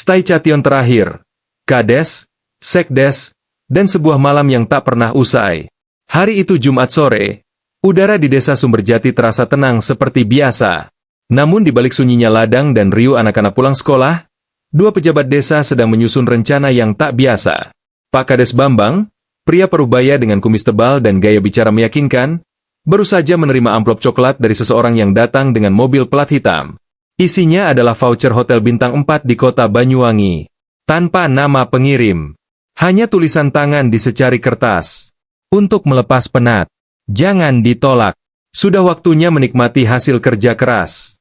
Staycation terakhir, Kades, Sekdes, dan sebuah malam yang tak pernah usai. Hari itu Jumat sore, udara di desa Sumberjati terasa tenang seperti biasa. Namun di balik sunyinya ladang dan riuh anak-anak pulang sekolah, dua pejabat desa sedang menyusun rencana yang tak biasa. Pak Kades Bambang, pria parubaya dengan kumis tebal dan gaya bicara meyakinkan, baru saja menerima amplop coklat dari seseorang yang datang dengan mobil plat hitam. Isinya adalah voucher hotel bintang 4 di kota Banyuwangi. Tanpa nama pengirim. Hanya tulisan tangan di secari kertas. Untuk melepas penat. Jangan ditolak. Sudah waktunya menikmati hasil kerja keras.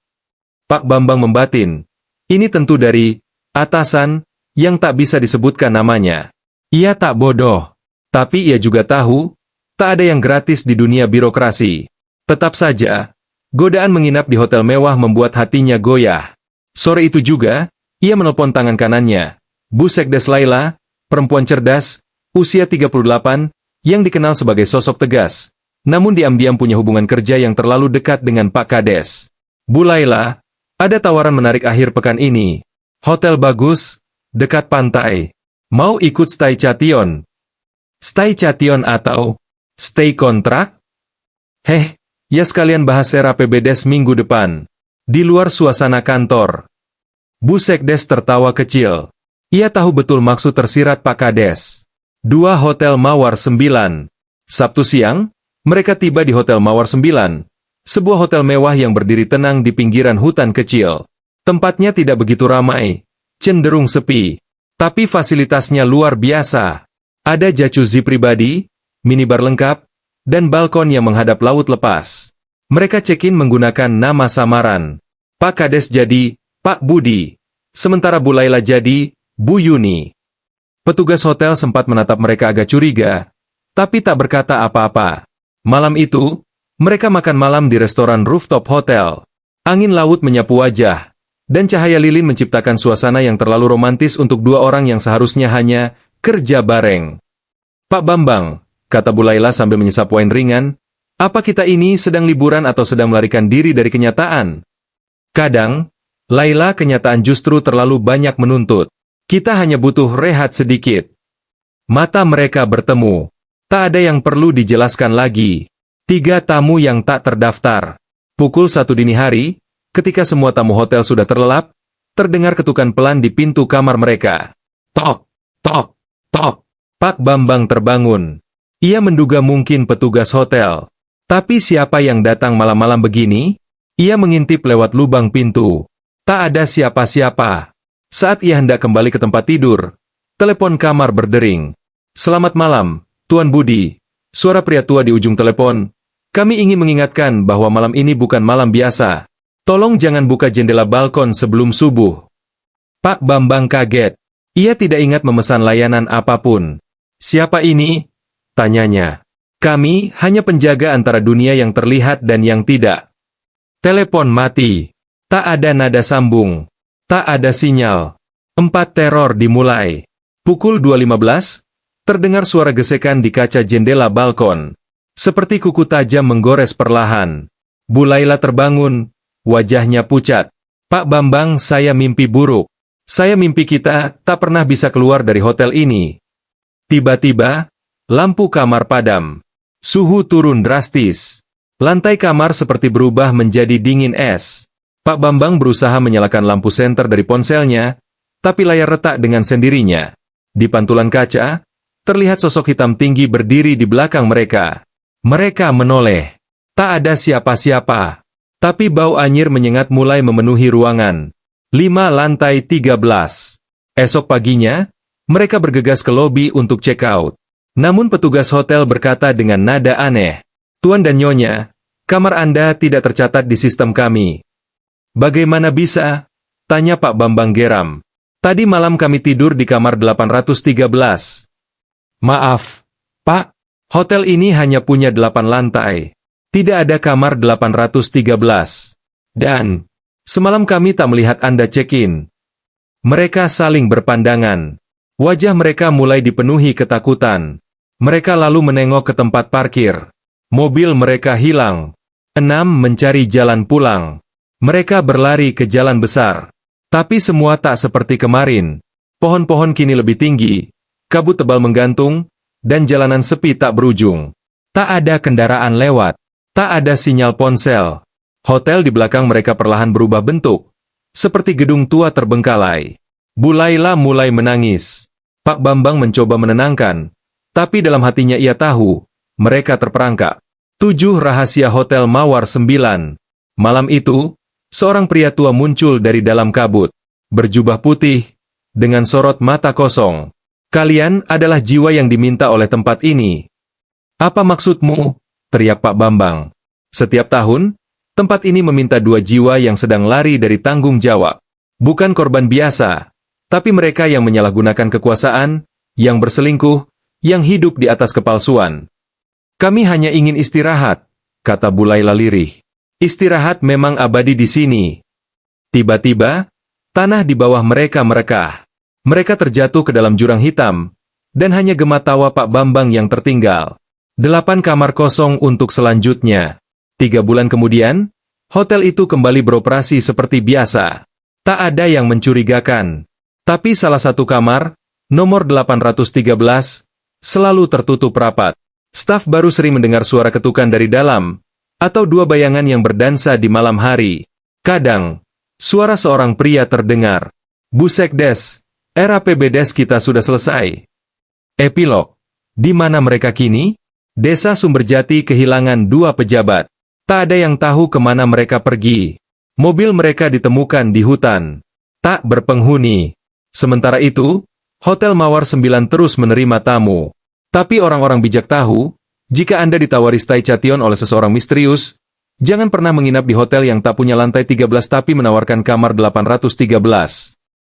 Pak Bambang membatin. Ini tentu dari atasan yang tak bisa disebutkan namanya. Ia tak bodoh. Tapi ia juga tahu, tak ada yang gratis di dunia birokrasi. Tetap saja, godaan menginap di hotel mewah membuat hatinya goyah. Sore itu juga, ia menelpon tangan kanannya. Bu Sekdes Laila, perempuan cerdas, usia 38, yang dikenal sebagai sosok tegas. Namun diam-diam punya hubungan kerja yang terlalu dekat dengan Pak Kades. Bu Laila, ada tawaran menarik akhir pekan ini. Hotel bagus, dekat pantai. Mau ikut staycation? Staycation atau stay kontrak? Ya sekalian bahas RAPBDes minggu depan. Di luar suasana kantor. Bu Sekdes tertawa kecil. Ia tahu betul maksud tersirat Pak Kades. 2 Hotel Mawar 9. Sabtu siang, mereka tiba di Hotel Mawar 9. Sebuah hotel mewah yang berdiri tenang di pinggiran hutan kecil. Tempatnya tidak begitu ramai, cenderung sepi. Tapi fasilitasnya luar biasa. Ada jacuzzi pribadi, minibar lengkap, dan balkon yang menghadap laut lepas. Mereka check-in menggunakan nama samaran. Pak Kades jadi Pak Budi. Sementara Bu Laila jadi Bu Yuni. Petugas hotel sempat menatap mereka agak curiga, tapi tak berkata apa-apa. Malam itu, mereka makan malam di restoran rooftop hotel. Angin laut menyapu wajah, dan cahaya lilin menciptakan suasana yang terlalu romantis untuk dua orang yang seharusnya hanya kerja bareng. Pak Bambang, kata Bu Laila sambil menyesap wine ringan, apa kita ini sedang liburan atau sedang melarikan diri dari kenyataan? Kadang, Laila, kenyataan justru terlalu banyak menuntut. Kita hanya butuh rehat sedikit. Mata mereka bertemu. Tak ada yang perlu dijelaskan lagi. 3 tamu yang tak terdaftar. Pukul 1 dini hari, ketika semua tamu hotel sudah terlelap, terdengar ketukan pelan di pintu kamar mereka. Tok, tok, tok. Pak Bambang terbangun. Ia menduga mungkin petugas hotel. Tapi siapa yang datang malam-malam begini? Ia mengintip lewat lubang pintu. Tak ada siapa-siapa. Saat ia hendak kembali ke tempat tidur, telepon kamar berdering. Selamat malam, Tuan Budi. Suara pria tua di ujung telepon. Kami ingin mengingatkan bahwa malam ini bukan malam biasa. Tolong jangan buka jendela balkon sebelum subuh. Pak Bambang kaget. Ia tidak ingat memesan layanan apapun. Siapa ini? Tanyanya. Kami hanya penjaga antara dunia yang terlihat dan yang tidak. Telepon mati. Tak ada nada sambung. Tak ada sinyal. 4 teror dimulai. Pukul 2.15, terdengar suara gesekan di kaca jendela balkon. Seperti kuku tajam menggores perlahan. Bu Laila terbangun, wajahnya pucat. Pak Bambang, saya mimpi buruk. Saya mimpi kita tak pernah bisa keluar dari hotel ini. Tiba-tiba, lampu kamar padam. Suhu turun drastis. Lantai kamar seperti berubah menjadi dingin es. Pak Bambang berusaha menyalakan lampu senter dari ponselnya, tapi layar retak dengan sendirinya. Di pantulan kaca, terlihat sosok hitam tinggi berdiri di belakang mereka. Mereka menoleh. Tak ada siapa-siapa. Tapi bau anyir menyengat mulai memenuhi ruangan. 5 lantai 13. Esok paginya, mereka bergegas ke lobi untuk check out. Namun petugas hotel berkata dengan nada aneh. Tuan dan Nyonya, kamar Anda tidak tercatat di sistem kami. Bagaimana bisa? Tanya Pak Bambang geram. Tadi malam kami tidur di kamar 813. Maaf, Pak. Hotel ini hanya punya 8 lantai. Tidak ada kamar 813. Dan, semalam kami tak melihat Anda check-in. Mereka saling berpandangan. Wajah mereka mulai dipenuhi ketakutan. Mereka lalu menengok ke tempat parkir. Mobil mereka hilang. 6 mencari jalan pulang. Mereka berlari ke jalan besar. Tapi semua tak seperti kemarin. Pohon-pohon kini lebih tinggi, kabut tebal menggantung, dan jalanan sepi tak berujung. Tak ada kendaraan lewat, tak ada sinyal ponsel. Hotel di belakang mereka perlahan berubah bentuk, seperti gedung tua terbengkalai. Bu Laila mulai menangis. Pak Bambang mencoba menenangkan, tapi dalam hatinya ia tahu, mereka terperangkap. 7 Rahasia Hotel Mawar 9. Malam itu, seorang pria tua muncul dari dalam kabut, berjubah putih, dengan sorot mata kosong. Kalian adalah jiwa yang diminta oleh tempat ini. Apa maksudmu? Teriak Pak Bambang. Setiap tahun, tempat ini meminta 2 jiwa yang sedang lari dari tanggung jawab. Bukan korban biasa, tapi mereka yang menyalahgunakan kekuasaan, yang berselingkuh, yang hidup di atas kepalsuan. Kami hanya ingin istirahat, kata Bu Laila lirih. Istirahat memang abadi di sini. Tiba-tiba, tanah di bawah mereka merekah. Mereka terjatuh ke dalam jurang hitam, dan hanya gema tawa Pak Bambang yang tertinggal. 8 kamar kosong untuk selanjutnya. 3 bulan kemudian, hotel itu kembali beroperasi seperti biasa. Tak ada yang mencurigakan. Tapi salah satu kamar, nomor 813, selalu tertutup rapat. Staf baru sering mendengar suara ketukan dari dalam, atau 2 bayangan yang berdansa di malam hari. Kadang, suara seorang pria terdengar. Bu Sekdes, RAPBDes kita sudah selesai. Epilog. Di mana mereka kini? Desa Sumberjati kehilangan 2 pejabat. Tak ada yang tahu kemana mereka pergi. Mobil mereka ditemukan di hutan. Tak berpenghuni. Sementara itu, Hotel Mawar 9 terus menerima tamu. Tapi orang-orang bijak tahu, jika Anda ditawari stay cation oleh seseorang misterius, jangan pernah menginap di hotel yang tak punya lantai 13 tapi menawarkan kamar 813.